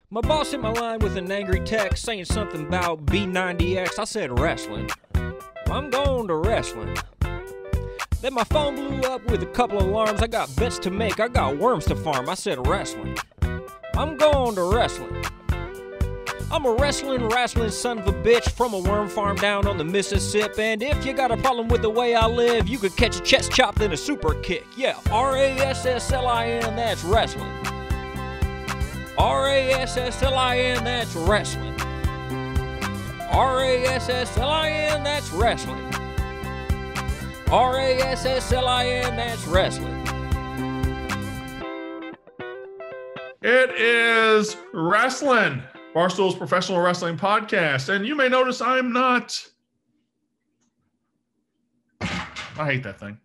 My boss hit my line with an angry text saying something about B90X. I said wrestling. I'm going to wrestling. Then my phone blew up with a couple of alarms. I got bets to make. I got worms to farm. I said wrestling. I'm going to wrestling. I'm a wrestling son of a bitch from a worm farm down on the Mississippi. And if you got a problem with the way I live, you could catch a chest chop then a super kick. Yeah, R-A-S-S-L-I-N, that's wrestling. R-A-S-S-L-I-N, that's wrestling. R-A-S-S-L-I-N, that's wrestling. R-A-S-S-L-I-N, that's wrestling. It is wrestling, Barstool's professional wrestling podcast. And you may notice I'm not, I hate that thing.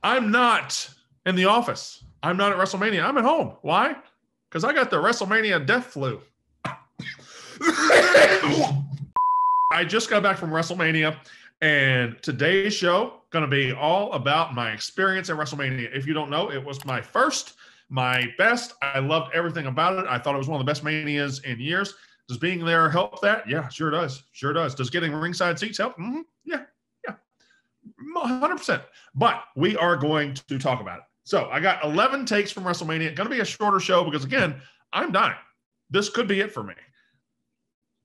I'm not in the office. I'm not at WrestleMania. I'm at home. Why? Because I got the WrestleMania death flu. I just got back from WrestleMania, and today's show going to be all about my experience at WrestleMania. If you don't know, it was my first, my best. I loved everything about it. I thought it was one of the best Manias in years. Does being there help that? Yeah, sure does. Sure does. Does getting ringside seats help? Mm-hmm. Yeah. 100%. But we are going to talk about it. So I got 11 takes from WrestleMania. Going to be a shorter show because, again, I'm dying. This could be it for me.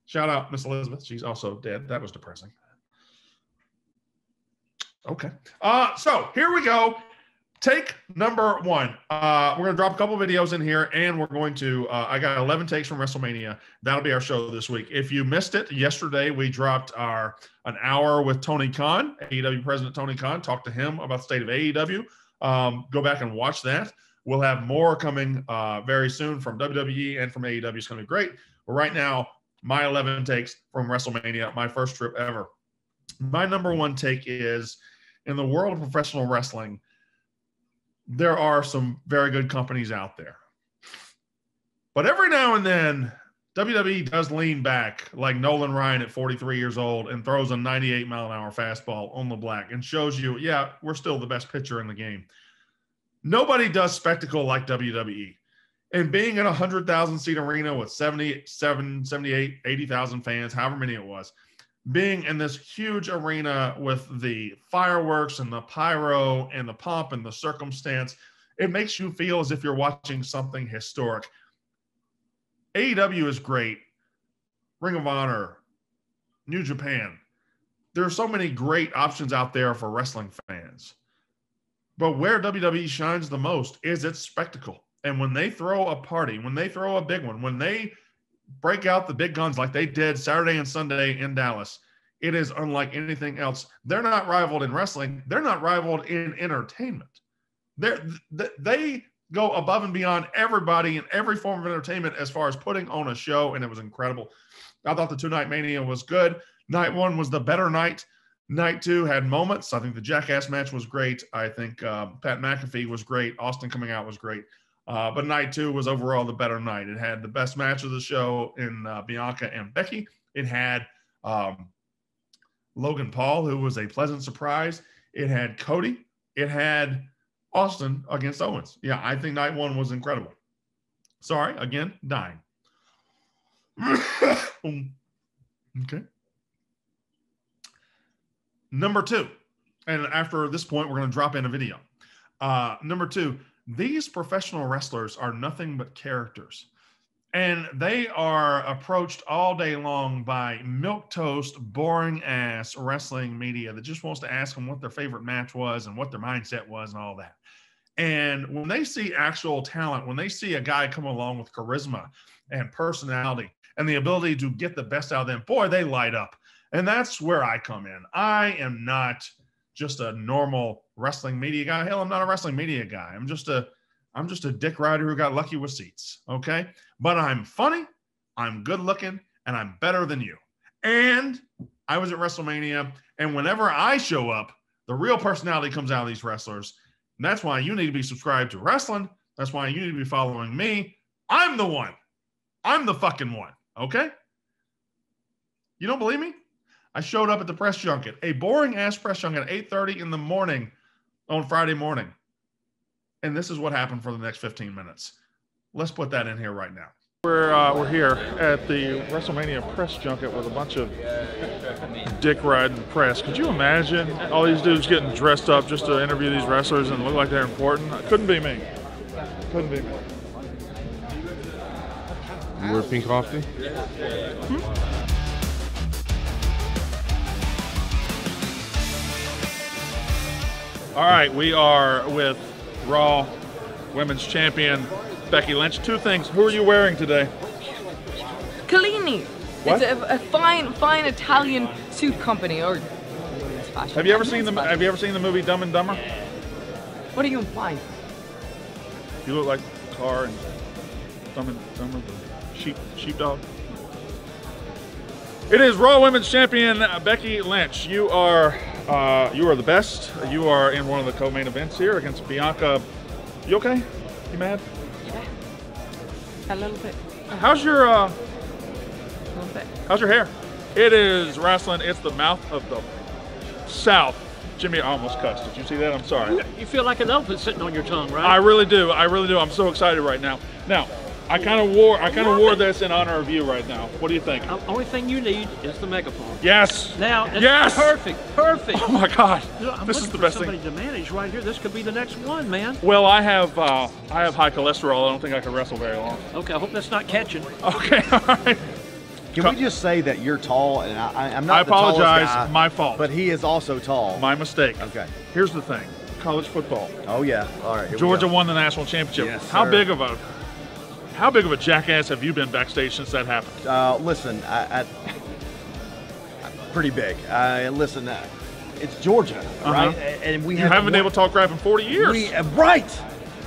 Shout out Miss Elizabeth. She's also dead. That was depressing. Okay. So here we go. Take number one. We're going to drop a couple videos in here, and we're going to, I got 11 takes from WrestleMania. That'll be our show this week. If you missed it, yesterday we dropped an hour with Tony Khan, AEW President Tony Khan, talked to him about the state of AEW. Go back and watch that. We'll have more coming very soon from WWE and from AEW. It's going to be great. But right now, my 11 takes from WrestleMania, my first trip ever. My number one take is, in the world of professional wrestling, there are some very good companies out there. But every now and then, WWE does lean back like Nolan Ryan at 43 years old and throws a 98-mile-an-hour fastball on the black and shows you, yeah, we're still the best pitcher in the game. Nobody does spectacle like WWE. And being in a 100,000-seat arena with 77, 78, 80,000 fans, however many it was, being in this huge arena with the fireworks and the pyro and the pomp and the circumstance, it makes you feel as if you're watching something historic. AEW is great. Ring of Honor, New Japan. There are so many great options out there for wrestling fans. But where WWE shines the most is its spectacle. And when they throw a party, when they throw a big one, when they break out the big guns like they did Saturday and Sunday in Dallas, it is unlike anything else. They're not rivaled in wrestling. They're not rivaled in entertainment. They go above and beyond everybody in every form of entertainment as far as putting on a show, and it was incredible. I thought the two-night Mania was good. Night one was the better night. Night two had moments. I think the Jackass match was great. I think Pat McAfee was great. Austin coming out was great. But night two was overall the better night. It had the best match of the show in Bianca and Becky. It had Logan Paul, who was a pleasant surprise. It had Cody. It had Austin against Owens. Yeah, I think night one was incredible. Sorry, again, dying. Okay. Number two, and after this point, we're going to drop in a video. Number two, these professional wrestlers are nothing but characters. And they are approached all day long by milquetoast, boring-ass wrestling media that just wants to ask them what their favorite match was and what their mindset was and all that. And when they see actual talent, when they see a guy come along with charisma and personality and the ability to get the best out of them, boy, they light up. And that's where I come in. I am not just a normal wrestling media guy. Hell, I'm not a wrestling media guy. I'm just a dick rider who got lucky with seats, okay? But I'm funny, I'm good looking, and I'm better than you. And I was at WrestleMania, and whenever I show up, the real personality comes out of these wrestlers. And that's why you need to be subscribed to wrestling. That's why you need to be following me. I'm the one. I'm the fucking one, okay? You don't believe me? I showed up at the press junket, a boring-ass press junket at 8:30 in the morning on Friday morning. And this is what happened for the next 15 minutes. Let's put that in here right now. We're here at the WrestleMania press junket with a bunch of dick riding press. Could you imagine all these dudes getting dressed up just to interview these wrestlers and look like they're important? Couldn't be me. Couldn't be me. You wear pink often? All right, we are with Raw Women's Champion Becky Lynch. Two things. Who are you wearing today? Collini. What? It's a fine Italian suit company or fashion. Have you ever seen the movie Dumb and Dumber? What are you implying? You look like Car and Dumb and Dumber, sheepdog. It is Raw Women's Champion Becky Lynch. You are the best. You are in one of the co-main events here against Bianca. You okay? You mad? Yeah. A little bit. How's your A little bit. how's your hair? It is wrestling. It's the mouth of the South. Jimmy, I almost cussed. Did you see that? I'm sorry. You feel like an elephant sitting on your tongue, right? I really do. I really do. I'm so excited right now. Now, I kind of wore this in honor of you right now. What do you think? Only thing you need is the megaphone. Yes. Now, it's Yes. perfect. Oh my God. You know, I'm This is looking the for best somebody thing. to manage right here. This could be the next one, man. Well, I have high cholesterol. I don't think I can wrestle very long. Okay, I hope that's not catching. Okay. All right. Can we just say that you're tall, and I'm not I the tallest apologize. guy, My fault. but he is also tall. My mistake. Okay. Here's the thing. College football. Oh yeah. All right. Here we Georgia go. won the national championship. Yes, How sir. big of a jackass have you been backstage since that happened? Listen, I'm pretty big. Listen, it's Georgia, right? And we You haven't been able to talk crap in 40 years.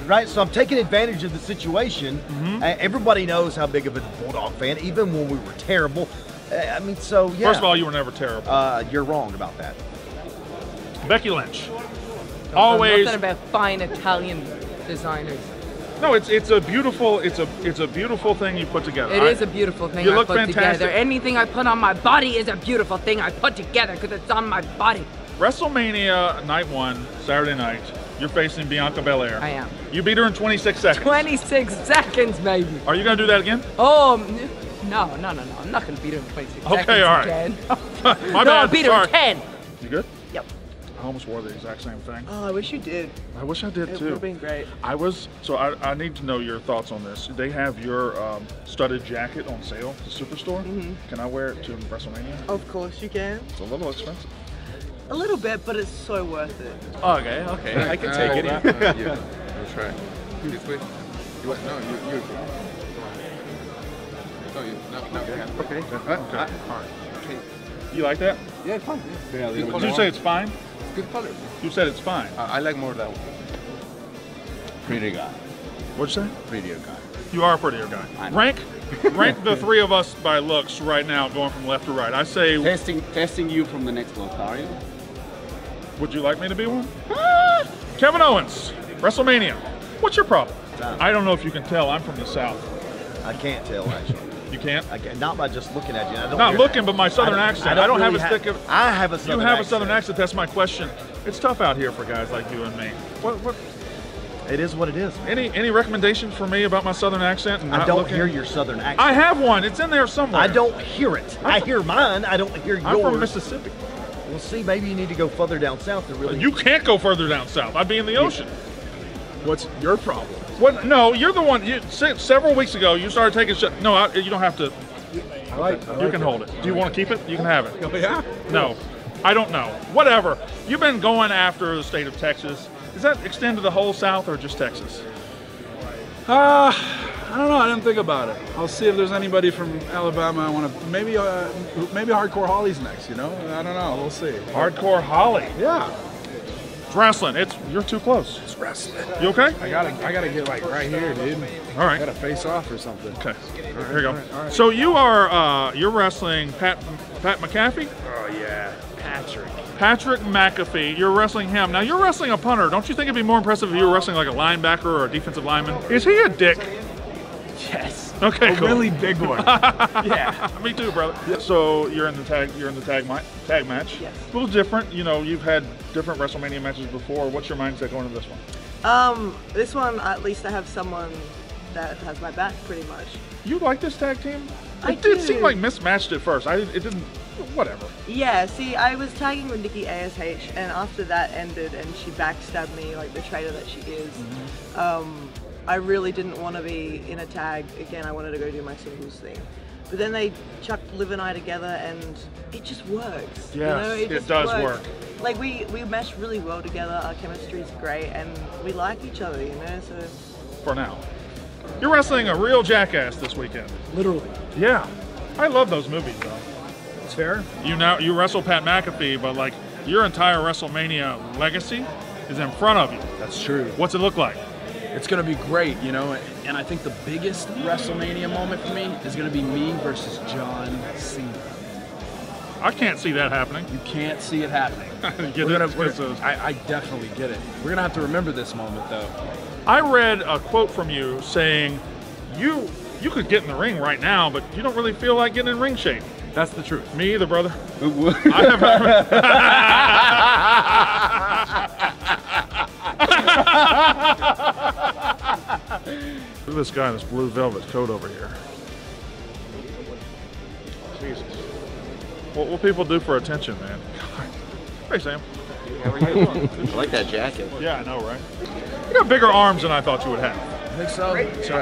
Right. So I'm taking advantage of the situation. Mm-hmm. Everybody knows how big of a Bulldog fan, even when we were terrible. I mean, so yeah. First of all, you were never terrible. You're wrong about that. Becky Lynch. Always. Nothing about fine Italian designers. No, it's a beautiful thing you put together. It is a beautiful thing You I look put fantastic. together. Anything I put on my body is a beautiful thing I put together because it's on my body. WrestleMania Night 1, Saturday night. You're facing Bianca Belair. I am. You beat her in 26 seconds. 26 seconds, baby. Are you going to do that again? Oh, no. I'm not going to beat her in 26 seconds. Okay, all right. Again. My No, I bad. beat her Sorry. in 10. You good? Yep. I almost wore the exact same thing. Oh, I wish you did. I wish I did It would too. have been great. I need to know your thoughts on this. They have your studded jacket on sale at the Superstore. Can I wear it to WrestleMania? Of course you can. It's a little expensive. A little bit, but it's so worth it. Okay. I can take it. Yeah, that's right. This way. You want? No, you. No, you. No. Okay. Okay. All right. Okay. You like that? Yeah, it's fine. Yeah. Did you say it's fine? Good color. You said it's fine. I like more that one. Pretty guy. What'd you say? Prettier guy. You are a prettier guy. Rank the three of us by looks right now, going from left to right. I say, Testing you from the next look, are you? would you like me to be one? Kevin Owens, WrestleMania. What's your problem? I don't know if you can tell. I'm from the South. I can't tell actually. You can't? Not by just looking at you. I don't Not hear- looking, but my Southern accent. I don't have really as thick of. I have a Southern You have accent. a Southern accent. That's my question. It's tough out here for guys like you and me. What? It is what it is. Any recommendations for me about my Southern accent? And I not don't looking? hear your Southern accent. I have one. It's in there somewhere. I don't hear it. I hear mine. I don't hear yours. I'm from Mississippi. Well, see, maybe you need to go further down south to really. You can't go further down south. I'd be in the ocean. What's your problem? What? No, you're the one. Several weeks ago, you started taking shit. No, you don't have to. You can hold it. Do you want to keep it? You can have it. Oh, yeah. No, I don't know. Whatever. You've been going after the state of Texas. Does that extend to the whole South or just Texas? I don't know. I didn't think about it. I'll see if there's anybody from Alabama I want to. Maybe Hardcore Holly's next. You know, I don't know. We'll see. Hardcore Holly. Yeah, It's wrestling. You're too close. it's wrestling. You okay? I gotta get like right here, dude. All right. I gotta face off or something. Okay. Here you go. So you're wrestling Pat McAfee? Oh yeah, Patrick McAfee. You're wrestling him. Now you're wrestling a punter. Don't you think it'd be more impressive if you were wrestling like a linebacker or a defensive lineman? Is he a dick? Yes. Okay, A cool. really big one. Yeah. Me too, brother. So you're in the tag match. Yes. A little different. You know, you've had different WrestleMania matches before. What's your mindset going into this one? This one, at least I have someone that has my back pretty much. You like this tag team? I It did do. seem like mismatched at first. It didn't. Whatever. Yeah, see, I was tagging with Nikki ASH, and after that ended and she backstabbed me like the traitor that she is, I really didn't want to be in a tag again. I wanted to go do my singles thing. But then they chucked Liv and I together and it just works. Yes, you know? it just does works. work. Like we mesh really well together, our chemistry is great and we like each other, you know, so. For now. You're wrestling a real jackass this weekend. Literally. Yeah. I love those movies though. It's fair. You wrestle Pat McAfee, but like your entire WrestleMania legacy is in front of you. That's true. What's it look like? It's going to be great, you know, and I think the biggest WrestleMania moment for me is going to be me versus John Cena. I can't see that happening. You can't see it happening. I definitely get it. We're going to have to remember this moment, though. I read a quote from you saying you could get in the ring right now, but you don't really feel like getting in ring shape. That's the truth. Me either, brother. Look at this guy in this blue velvet coat over here. Jesus. What will people do for attention, man? Hey, Sam. How are you doing? I like that jacket. Yeah, I know, right? You got bigger arms than I thought you would have. I think so.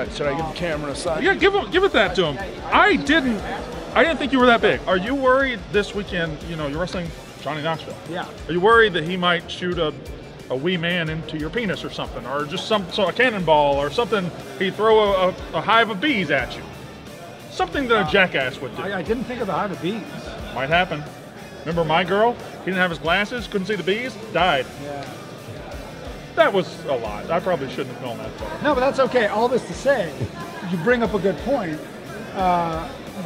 Should I give the camera a side? Yeah, give it that to him. I didn't think you were that big. Are you worried this weekend, you know, you're wrestling Johnny Knoxville? Yeah. Are you worried that he might shoot a wee man into your penis or something, or just a cannonball or something? He'd throw a hive of bees at you. Something that a jackass would do. I didn't think of the hive of bees. Might happen. Remember my girl? He didn't have his glasses, couldn't see the bees, died. Yeah. That was a lot. I probably shouldn't have gone that far. No, but that's okay. All this to say, you bring up a good point.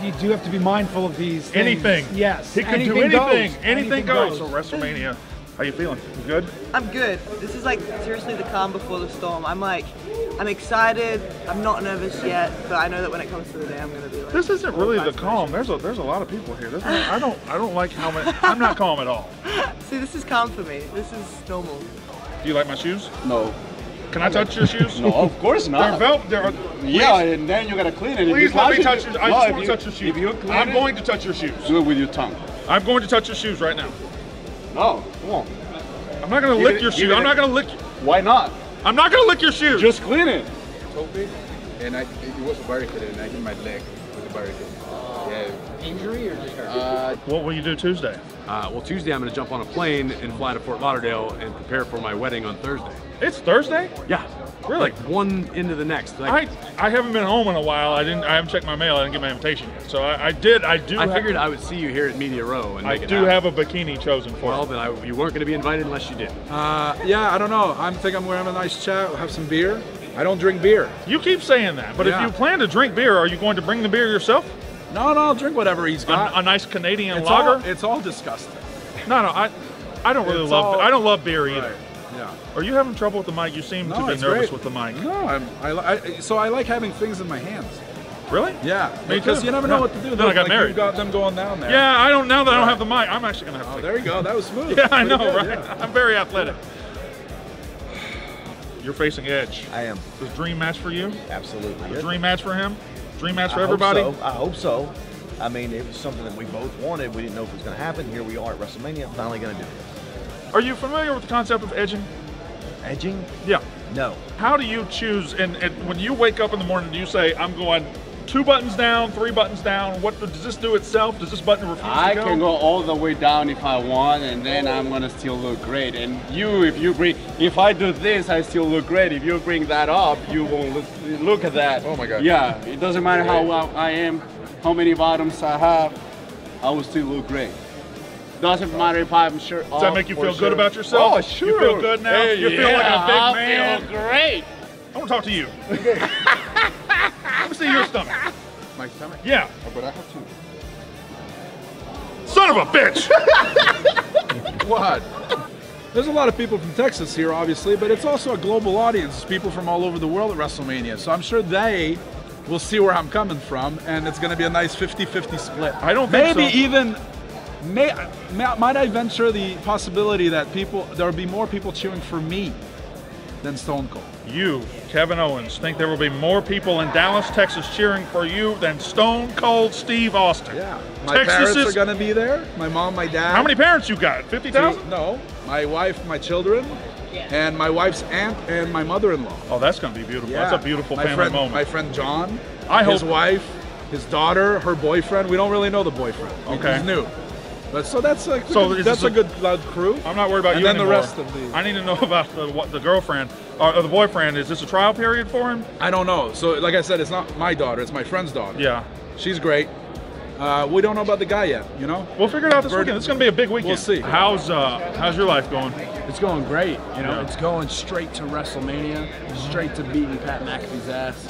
You do have to be mindful of these things. Anything. Yes. He could do anything. Goes. Anything goes. So WrestleMania. How you feeling? You good? I'm good. This is like seriously the calm before the storm. I'm excited. I'm not nervous yet, but I know that when it comes to the day, I'm gonna be like. This isn't really the calm. There's a lot of people here. I don't like how many. I'm not calm at all. See, this is calm for me. This is normal. Do you like my shoes? No. Can I touch your shoes? No, of course not. Yeah, and then you gotta clean it. Please let me touch your. I just want to touch your shoes. If you clean I'm going to touch your shoes. Do it with your tongue. I'm going to touch your shoes right now. No, come on. I'm not going to lick your shoes. I'm not going to lick. Why not? I'm not going to lick your shoes. Just clean it. Toby, and it was barricaded, and I hit my leg with the barricade. Yeah. Injury or just hurt? What will you do Tuesday? Well, Tuesday I'm going to jump on a plane and fly to Fort Lauderdale and prepare for my wedding on Thursday. It's Thursday? Yeah. Really? Like one into the next. I haven't been home in a while. I haven't checked my mail. I didn't get my invitation yet. So I figured I would see you here at Media Row and I make it do happen. have a bikini chosen for Well, then you weren't going to be invited unless you did. Yeah, I don't know. I'm going to have a nice chat, have some beer. I don't drink beer. You keep saying that, but if you plan to drink beer, are you going to bring the beer yourself? No, I'll drink whatever he's got. A nice Canadian lager? It's all disgusting. No, I don't really I don't love beer either. Right. Yeah. Are you having trouble with the mic? You seem to be nervous with the mic. No, so I like having things in my hands. Really? Yeah. Me because too. you never know what to do. Then I got like married. You got them going down there. Yeah, I don't. Now that I don't have the mic, I'm actually gonna have to. Oh, there you go. That was smooth. Yeah, I know, good, right? Yeah. I'm very athletic. You're facing Edge. I am. This dream match for you? Absolutely. A dream match for him? Dream match for everybody? I hope so. I mean, it was something that we both wanted. We didn't know if it was going to happen. Here we are at WrestleMania. I'm finally going to do this. Are you familiar with the concept of edging? Edging? Yeah. No. How do you choose? And when you wake up in the morning, do you say, I'm going 2 buttons down, 3 buttons down? What does this do itself? Does this button refuse to go? I can go all the way down if I want, and then I'm gonna still look great. And if I do this, I still look great. If you bring that up, you won't look at that. Oh my God. Yeah, it doesn't matter how well I am, how many bottoms I have, I will still look great. Doesn't matter if I'm sure. Does that make you feel good about yourself? Oh, sure. You feel good now? Hey, you feel like a big man? I feel great. I want to talk to you. Let me see your stomach. My stomach? Yeah. Oh, but I have two. Son of a bitch! What? There's a lot of people from Texas here, obviously, but it's also a global audience. It's people from all over the world at WrestleMania. So I'm sure they will see where I'm coming from, and it's going to be a nice 50-50 split. I don't think Maybe so. even, might I venture the possibility that there'll be more people cheering for me than Stone Cold. You, Kevin Owens, think there will be more people in Dallas, Texas cheering for you than Stone Cold Steve Austin? Yeah. My parents are going to be there. My mom, my dad. How many parents you got? 50,000? No. My wife, my children, and my wife's aunt and my mother-in-law. Oh, that's going to be beautiful. Yeah. That's a beautiful family moment. My friend John, his wife, his daughter, her boyfriend. We don't really know the boyfriend. Okay. He's new. But so that's a good loud crew. I'm not worried about and you then anymore. The rest of the. I need to know about the girlfriend or the boyfriend. Is this a trial period for him? I don't know. So like I said, it's not my daughter. It's my friend's daughter. Yeah. She's great. We don't know about the guy yet. You know. We'll figure it out this weekend. It's going to be a big weekend. We'll see. How's your life going? It's going great. You know, it's going straight to WrestleMania, straight to beating Pat McAfee's ass.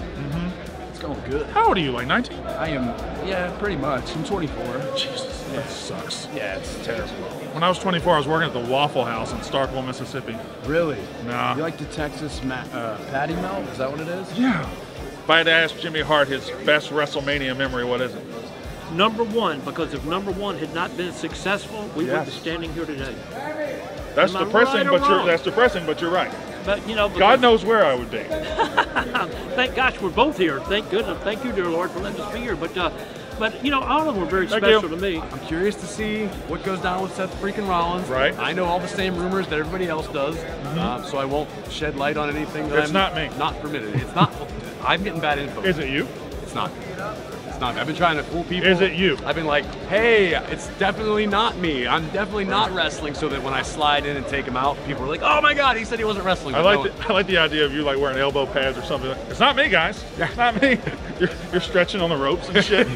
It's going good. How old are you? Like 19? I am. Yeah, pretty much. I'm 24. Jesus, that sucks. Yeah, it's terrible. When I was 24, I was working at the Waffle House in Starkville, Mississippi. Really? Nah. You like the Texas patty melt? Is that what it is? Yeah. If I had to ask Jimmy Hart his best WrestleMania memory, what is it? Number one, because if number one had not been successful, we wouldn't be standing here today. That's depressing, that's depressing, but you're right. But you know, God knows where I would be. Thank gosh we're both here. Thank goodness. Thank you, dear Lord, for letting us be here. But you know, all of them were very special to me. I'm curious to see what goes down with Seth freaking Rollins. Right. I know all the same rumors that everybody else does, so I won't shed light on anything that It's not me. Not permitted. It's not. I'm getting bad info. Is it you? It's not. It's not. I've been trying to fool people. Is it you? I've been like, hey, it's definitely not me. I'm definitely not wrestling. So that when I slide in and take him out, people are like, oh my God, he said he wasn't wrestling. I like the idea of you like wearing elbow pads or something. It's not me, guys. It's not me. You're stretching on the ropes and shit.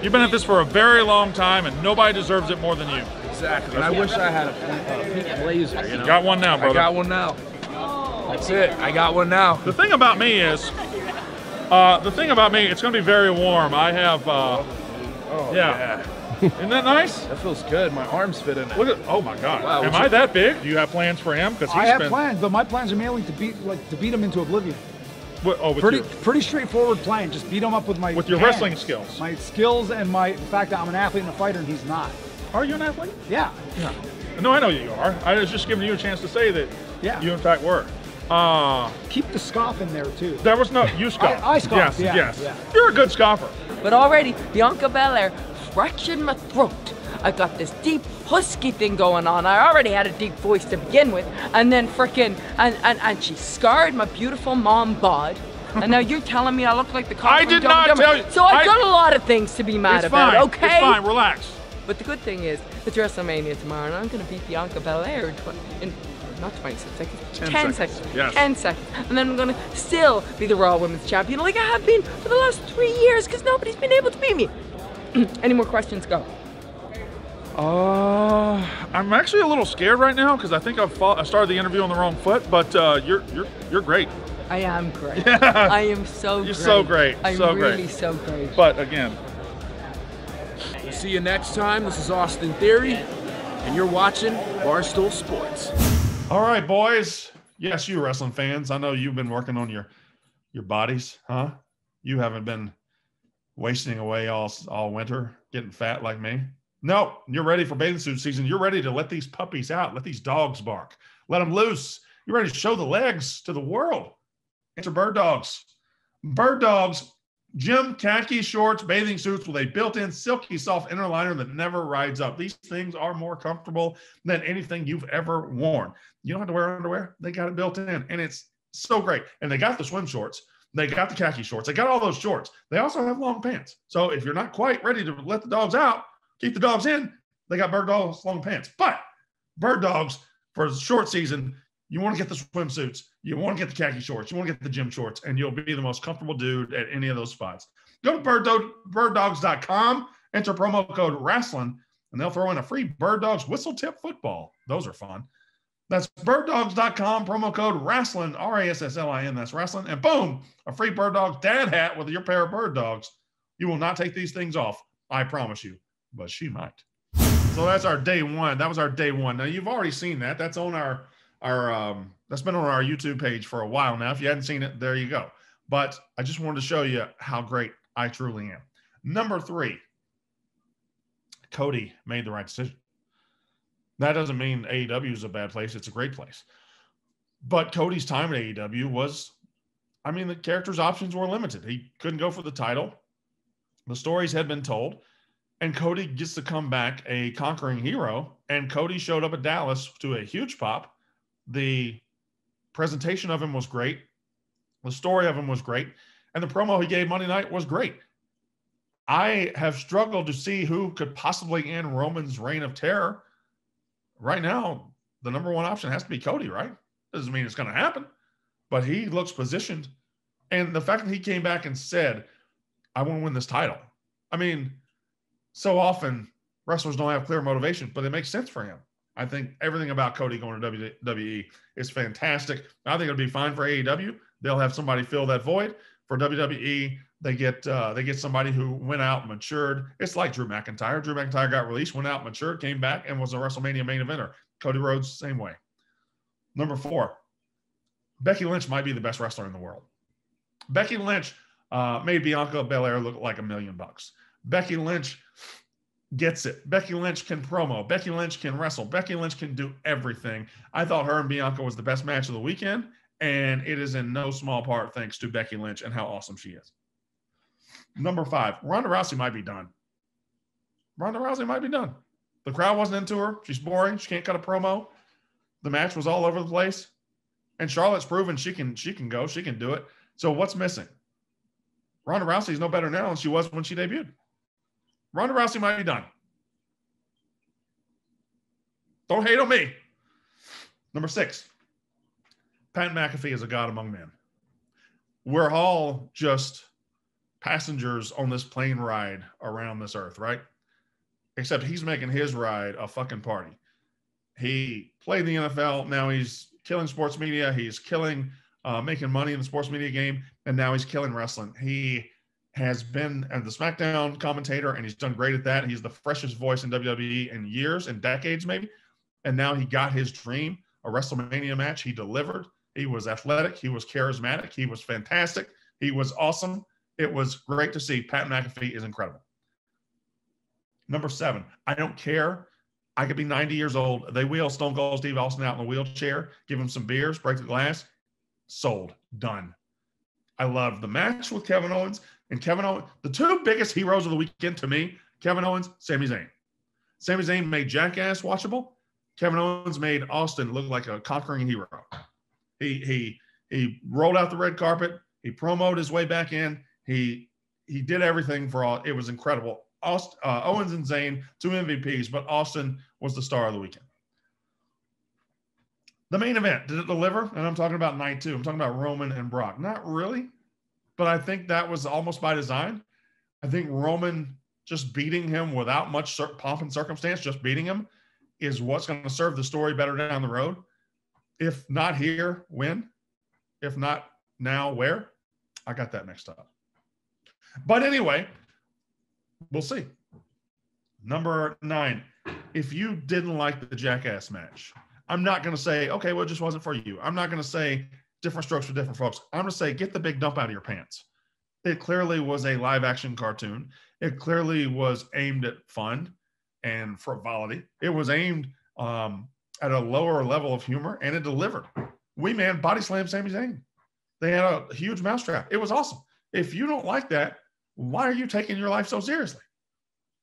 You've been at this for a very long time, and nobody deserves it more than you. Exactly. And I wish I had a pink blazer. You know? Got one now, brother. I got one now. That's it. I got one now. The thing about me is, it's going to be very warm. I have, yeah. Isn't that nice? That feels good. My arms fit in it. Look at, oh my God. Wow, Am I that big? Do you have plans for him? Because I have plans, but my plans are mainly to beat him into oblivion. Pretty straightforward plan. Just beat him up with your wrestling skills. My skills and the fact that I'm an athlete and a fighter and he's not. Are you an athlete? Yeah. No, I know you are. I was just giving you a chance to say that you in fact were. Keep the scoff in there too. There was no, you scoffed. I scoffed, yes. yeah. You're a good scoffer. But already, Bianca Belair fractured my throat. I got this deep husky thing going on. I already had a deep voice to begin with, and then frickin' and she scarred my beautiful mom bod. And now you're telling me I look like the cop I from did Dumb and not Dumber. tell you. So I've done a lot of things to be mad about. Okay. It's fine. Relax. But the good thing is, it's WrestleMania tomorrow, and I'm gonna beat Bianca Belair in not 26 seconds, 10 seconds. Yes. 10 seconds. And then I'm gonna still be the Raw Women's Champion like I have been for the last 3 years, because nobody's been able to beat me. Any more questions? Go. I'm actually a little scared right now because I think I started the interview on the wrong foot. But you're great. I am great. Yeah. I am so great. You're so great. I'm so really great. so great. But again, See you next time. This is Austin Theory, and you're watching Barstool Sports. all right, boys. Yes, you wrestling fans. I know you've been working on your bodies, huh? You haven't been wasting away all winter, getting fat like me. No, you're ready for bathing suit season. You're ready to let these puppies out. Let these dogs bark. Let them loose. You're ready to show the legs to the world. Enter Bird Dogs. Bird Dogs, gym khaki shorts, bathing suits with a built-in silky soft inner liner that never rides up. These things are more comfortable than anything you've ever worn. You don't have to wear underwear. They got it built in, and it's so great. And they got the swim shorts. They got the khaki shorts. They got all those shorts. They also have long pants. So if you're not quite ready to let the dogs out, keep the dogs in, they got Bird Dogs long pants. But Bird Dogs, for the short season, you want to get the swimsuits, you want to get the khaki shorts, you want to get the gym shorts, and you'll be the most comfortable dude at any of those spots. Go to birddogs.com, enter promo code WRESTLING, and they'll throw in a free Bird Dogs whistle tip football. Those are fun. That's birddogs.com, promo code WRESTLING, RASSLIN, that's wrestling, and boom, a free Bird Dogs dad hat with your pair of Bird Dogs. You will not take these things off, I promise you, but she might. So that's our day one. That was our day one. Now, you've already seen that. That's on our that's been on our YouTube page for a while now. If you hadn't seen it, there you go. But I just wanted to show you how great I truly am. Number 3, CODY made the right decision. That doesn't mean AEW is a bad place. It's a great place. But Cody's time at AEW was, I mean, the character's options were limited. He couldn't go for the title. The stories had been told, and Cody gets to come back a conquering hero. And Cody showed up at Dallas to a huge pop. The presentation of him was great. The story of him was great. And the promo he gave Monday night was great. I have struggled to see who could possibly end Roman's reign of terror. Right now, the number one option has to be Cody, right? Doesn't mean it's going to happen, but he looks positioned. And the fact that he came back and said, I want to win this title. I mean, so often wrestlers don't have clear motivation, but it makes sense for him. I think everything about Cody going to WWE is fantastic. I think it'll be fine for AEW. They'll have somebody fill that void. For WWE, they get somebody who went out, matured. It's like Drew McIntyre. Drew McIntyre got released, went out, matured, came back, and was a WrestleMania main eventer. Cody Rhodes, same way. Number 4, Becky Lynch might be the best wrestler in the world. Becky Lynch made Bianca Belair look like $1 million. Becky Lynch gets it. Becky Lynch can promo. Becky Lynch can wrestle. Becky Lynch can do everything. I thought her and Bianca was the best match of the weekend, and it is in no small part thanks to Becky Lynch and how awesome she is. Number 5, Ronda Rousey might be done. Ronda Rousey might be done. The crowd wasn't into her. She's boring. She can't cut a promo. The match was all over the place. And Charlotte's proven she can go. She can do it. So what's missing? Ronda Rousey's no better now than she was when she debuted. Ronda Rousey might be done. Don't hate on me. Number 6, Pat McAfee is a god among men. We're all just passengers on this plane ride around this earth, right? Except he's making his ride a fucking party. He played in the NFL. Now he's killing sports media. He's killing, making money in the sports media game. And now he's killing wrestling. He has been the SmackDown commentator, and he's done great at that. He's the freshest voice in WWE in years and decades, maybe. And now he got his dream, a WrestleMania match. He delivered. He was athletic. He was charismatic. He was fantastic. He was awesome. It was great to see. Pat McAfee is incredible. Number 7, I don't care. I could be 90 years old. They wheel Stone Cold Steve Austin out in a wheelchair, give him some beers, break the glass. Sold. Done. I love the match with Kevin Owens. And Kevin Owens, the 2 biggest heroes of the weekend to me, Kevin Owens, Sami Zayn. Sami Zayn made Jackass watchable. Kevin Owens made Austin look like a conquering hero. He rolled out the red carpet. He promoted his way back in. He did everything for all. It was incredible. Owens and Zayn, 2 MVPs, but Austin was the star of the weekend. The main event, did it deliver? And I'm talking about night 2. I'm talking about Roman and Brock. Not really, but I think that was almost by design. I think Roman just beating him without much pomp and circumstance, just beating him, is what's going to serve the story better down the road. If not here, when? If not now, where? I got that mixed up. But anyway, we'll see. Number 9, if you didn't like the Jackass match, I'm not going to say, okay, well, it just wasn't for you. I'm not going to say different strokes for different folks. I'm going to say, get the big dump out of your pants. It clearly was a live action cartoon. It clearly was aimed at fun and frivolity. It was aimed at a lower level of humor, and it delivered. Wee Man body slammed Sami Zayn. They had a huge mousetrap. It was awesome. If you don't like that, why are you taking your life so seriously?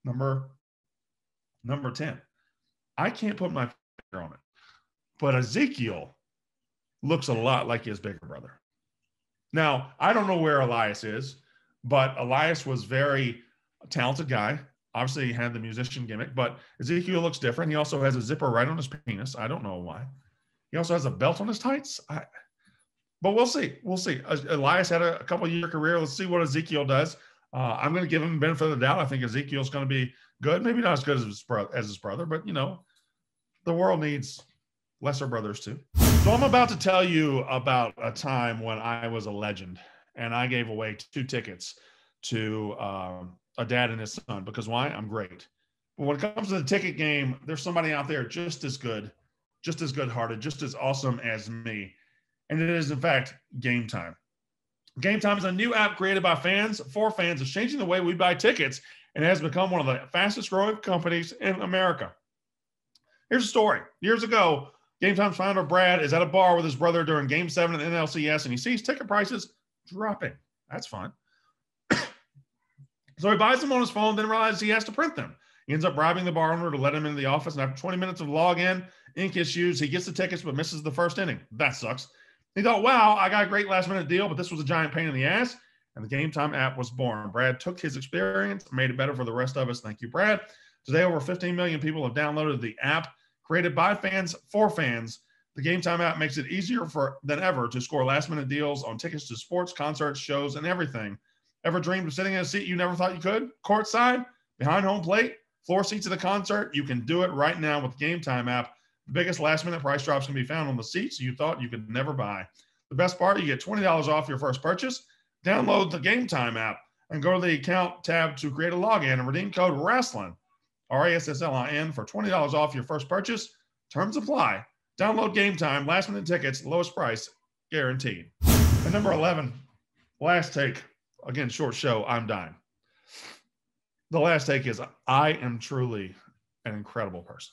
Number 10. I can't put my finger on it, but Ezekiel looks a lot like his bigger brother. Now, I don't know where Elias is, but Elias was very talented guy. Obviously, he had the musician gimmick, but Ezekiel looks different. He also has a zipper right on his penis. I don't know why. He also has a belt on his tights. But we'll see. We'll see. Elias had a couple-year career. Let's see what Ezekiel does. I'm going to give him the benefit of the doubt. I think Ezekiel's going to be good. Maybe not as good as his brother, but, you know, the world needs lesser brothers too. So I'm about to tell you about a time when I was a legend, and I gave away 2 tickets to a dad and his son. Because why? I'm great. But when it comes to the ticket game, there's somebody out there just as good, just as good-hearted, just as awesome as me. And it is, in fact, Game Time. Game Time is a new app created by fans for fans. It's changing the way we buy tickets and has become one of the fastest growing companies in America. Here's a story. Years ago, Game Time's founder Brad is at a bar with his brother during Game 7 of the NLCS, and he sees ticket prices dropping. That's fun. So he buys them on his phone, then realizes he has to print them. He ends up bribing the bar owner to let him into the office, and after 20 minutes of login, ink issues, he gets the tickets but misses the first inning. That sucks. He thought, wow, I got a great last-minute deal, but this was a giant pain in the ass, and the Game Time app was born. Brad took his experience, made it better for the rest of us. Thank you, Brad. Today, over 15 million people have downloaded the app. Created by fans for fans, the Game Time app makes it easier than ever to score last-minute deals on tickets to sports, concerts, shows, and everything. Ever dreamed of sitting in a seat you never thought you could? Courtside, behind home plate, floor seats at a concert? You can do it right now with the Game Time app. The biggest last-minute price drops can be found on the seats you thought you could never buy. The best part, you get $20 off your first purchase. Download the Game Time app and go to the account tab to create a login and redeem code WRESTLIN, RASSLIN, for $20 off your first purchase. Terms apply. Download Game Time, last-minute tickets, lowest price, guaranteed. And number 11, last take. Again, short show, I'm dying. The last take is, I am truly an incredible person.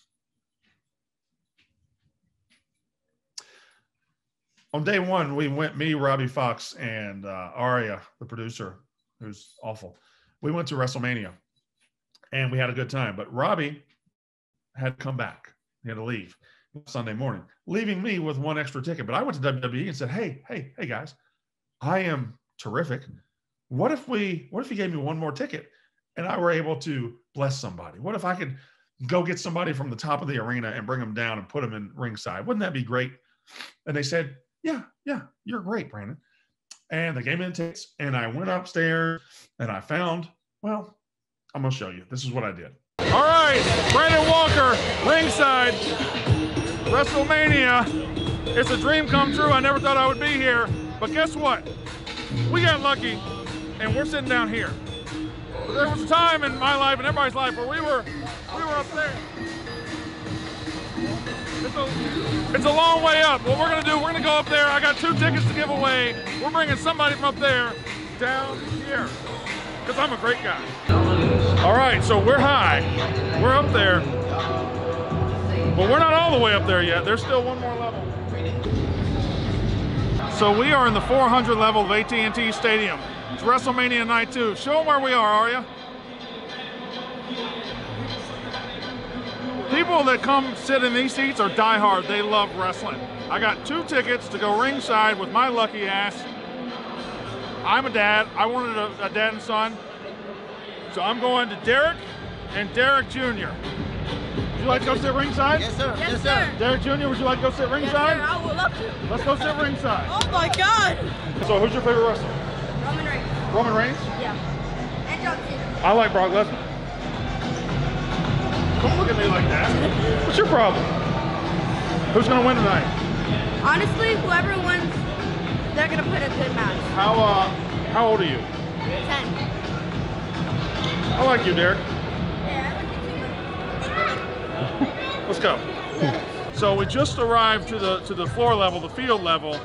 On day one, we went, me, Robbie Fox, and Aria, the producer, who's awful. We went to WrestleMania, and we had a good time. But Robbie had to come back. He had to leave Sunday morning, leaving me with one extra ticket. But I went to WWE and said, hey, guys, I am terrific. What if you gave me one more ticket and I were able to bless somebody? What if I could go get somebody from the top of the arena and bring them down and put them in ringside? Wouldn't that be great? And they said, yeah, you're great, Brandon. And they gave me the tickets, and I went upstairs and I found, well, I'm going to show you. This is what I did. All right, Brandon Walker, ringside, WrestleMania. It's a dream come true. I never thought I would be here, but guess what? We got lucky, and we're sitting down here. But there was a time in my life and everybody's life where we were up there. It's a long way up. What we're gonna do, we're gonna go up there. I got 2 tickets to give away. We're bringing somebody from up there down here, because I'm a great guy. All right, so we're high. We're up there. But we're not all the way up there yet. There's still one more level. So we are in the 400 level of AT&T Stadium. It's WrestleMania Night 2. Show them where we are, Aria. People that come sit in these seats are diehard. They love wrestling. I got 2 tickets to go ringside with my lucky ass. I'm a dad. I wanted a dad and son. So I'm going to Derek and Derek Jr. Would you like to go sit ringside? Yes, sir. Yes, sir. Derek Jr., would you like to go sit ringside? Yes, sir. I would love to. Let's go sit ringside. Oh my God. So who's your favorite wrestler? Roman Reigns. Roman Reigns? Yeah. And John Cena. I like Brock Lesnar. Don't look at me like that. What's your problem? Who's going to win tonight? Honestly, whoever wins, they're going to put a good match. How old are you? 10. I like you, Derek. Yeah, I like you too. Let's go. So we just arrived to the floor level, the field level.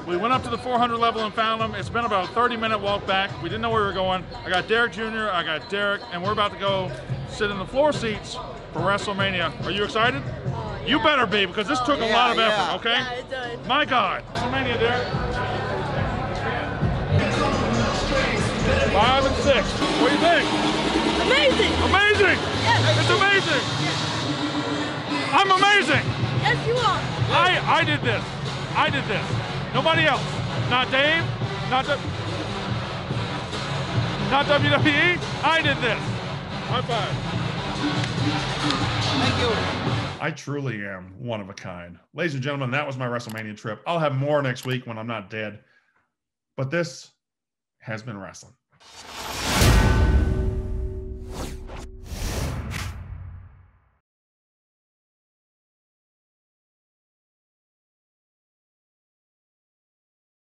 We went up to the 400 level and found them. It's been about a 30-minute walk back. We didn't know where we were going. I got Derek Jr., I got Derek, and we're about to go sit in the floor seats for WrestleMania. Are you excited? Yeah. You better be, because this took a lot of effort, okay? Yeah, it did. My God. WrestleMania, Derek. 5 and 6. What do you think? Amazing. Amazing. Yes. It's amazing. Yes. I'm amazing. Yes, you are. I did this. I did this. Nobody else. Not Dave. Not WWE. I did this. High five. Thank you. I truly am one of a kind. Ladies and gentlemen, that was my WrestleMania trip. I'll have more next week when I'm not dead. But this has been wrestling.